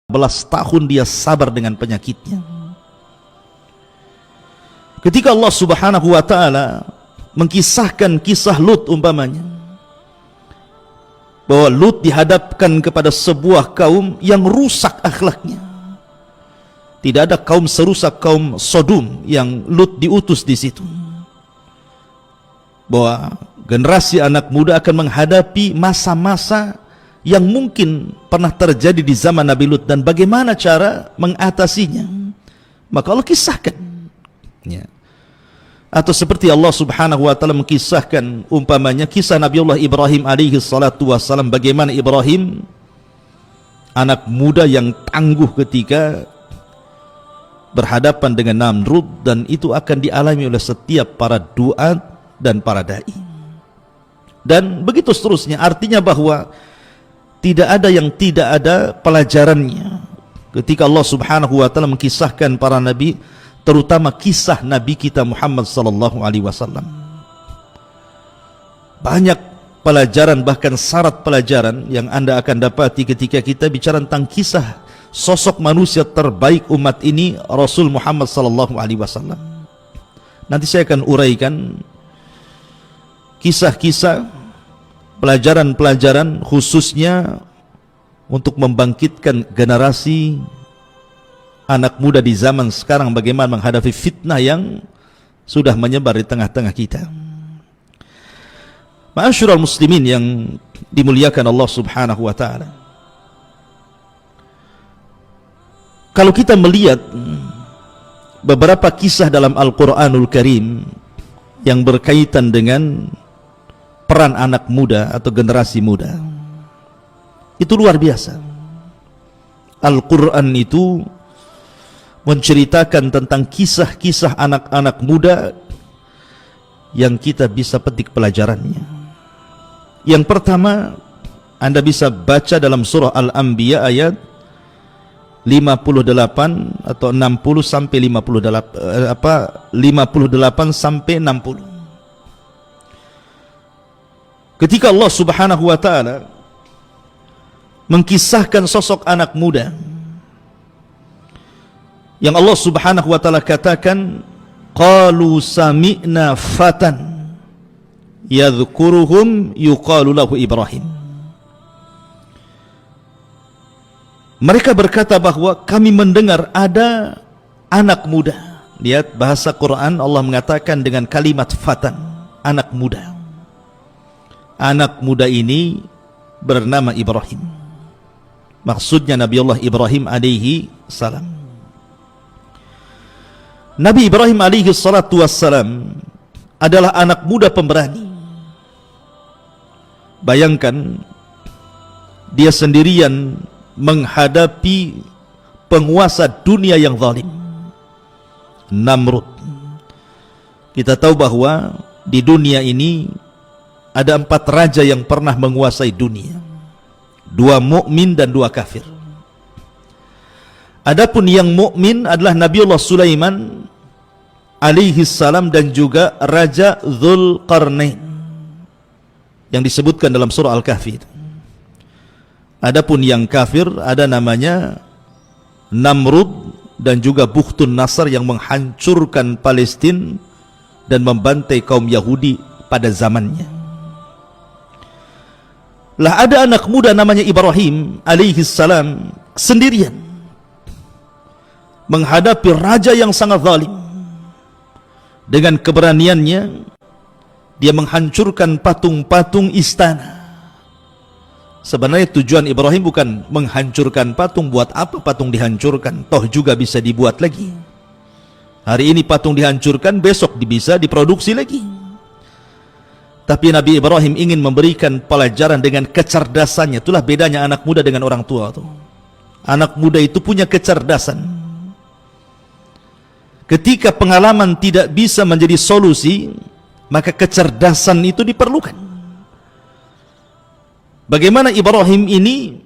tahun dia sabar dengan penyakitnya. Ketika Allah Subhanahu wa ta'ala mengkisahkan kisah Lut umpamanya, bahwa Lut dihadapkan kepada sebuah kaum yang rusak akhlaknya. Tidak ada kaum serusak kaum Sodom yang Lut diutus di situ. Bahwa generasi anak muda akan menghadapi masa-masa yang mungkin pernah terjadi di zaman Nabi Lut, dan bagaimana cara mengatasinya. Maka Allah kisahkan. Ya. Atau seperti Allah Subhanahu wa ta'ala mengkisahkan umpamanya kisah Nabiullah Ibrahim alaihi salatu wassalam, bagaimana Ibrahim anak muda yang tangguh ketika berhadapan dengan Namrud, dan itu akan dialami oleh setiap para duat dan para dai. Dan begitu seterusnya, artinya bahwa tidak ada yang tidak ada pelajarannya ketika Allah Subhanahu wa ta'ala mengkisahkan para nabi, terutama kisah Nabi kita Muhammad sallallahu alaihi wasallam. Banyak pelajaran, bahkan syarat pelajaran yang Anda akan dapati ketika kita bicara tentang kisah sosok manusia terbaik umat ini, Rasul Muhammad sallallahu alaihi wasallam. Nanti saya akan uraikan kisah-kisah, pelajaran-pelajaran khususnya untuk membangkitkan generasi anak muda di zaman sekarang, bagaimana menghadapi fitnah yang sudah menyebar di tengah-tengah kita. Ma'asyiral muslimin yang dimuliakan Allah Subhanahu wa ta'ala, kalau kita melihat beberapa kisah dalam Al-Quranul Karim yang berkaitan dengan peran anak muda atau generasi muda, itu luar biasa. Al-Quran itu menceritakan tentang kisah-kisah anak-anak muda yang kita bisa petik pelajarannya. Yang pertama, Anda bisa baca dalam surah Al-Anbiya ayat 58 atau 60 sampai 58 sampai 60. Ketika Allah Subhanahu wa ta'ala mengkisahkan sosok anak muda yang Allah Subhanahu wa ta'ala katakan, qalu sami'na fatan yadhkuruhum yuqalu lahu Ibrahim. Mereka berkata bahwa kami mendengar ada anak muda. Lihat bahasa Quran, Allah mengatakan dengan kalimat fatan, anak muda. Anak muda ini bernama Ibrahim. Maksudnya Nabiullah Ibrahim alaihi salam. Nabi Ibrahim alaihi salatu wassalam adalah anak muda pemberani. Bayangkan, dia sendirian menghadapi penguasa dunia yang zalim, Namrud. Kita tahu bahwa di dunia ini ada 4 raja yang pernah menguasai dunia, 2 mukmin dan 2 kafir. Adapun yang mukmin adalah Nabiullah Sulaiman alaihi salam dan juga Raja Dzulqarnain yang disebutkan dalam surah Al-Kahfi. Adapun yang kafir ada namanya Namrud dan juga Bukhtun Nasr yang menghancurkan Palestina dan membantai kaum Yahudi pada zamannya. Lah ada anak muda namanya Ibrahim alaihi salam sendirian menghadapi raja yang sangat zalim. Dengan keberaniannya dia menghancurkan patung-patung istana. Sebenarnya tujuan Ibrahim bukan menghancurkan patung. Buat apa patung dihancurkan? Toh juga bisa dibuat lagi. Hari ini patung dihancurkan, besok bisa diproduksi lagi. Tapi Nabi Ibrahim ingin memberikan pelajaran dengan kecerdasannya. Itulah bedanya anak muda dengan orang tua tuh. Anak muda itu punya kecerdasan. Ketika pengalaman tidak bisa menjadi solusi, maka kecerdasan itu diperlukan. Bagaimana Ibrahim ini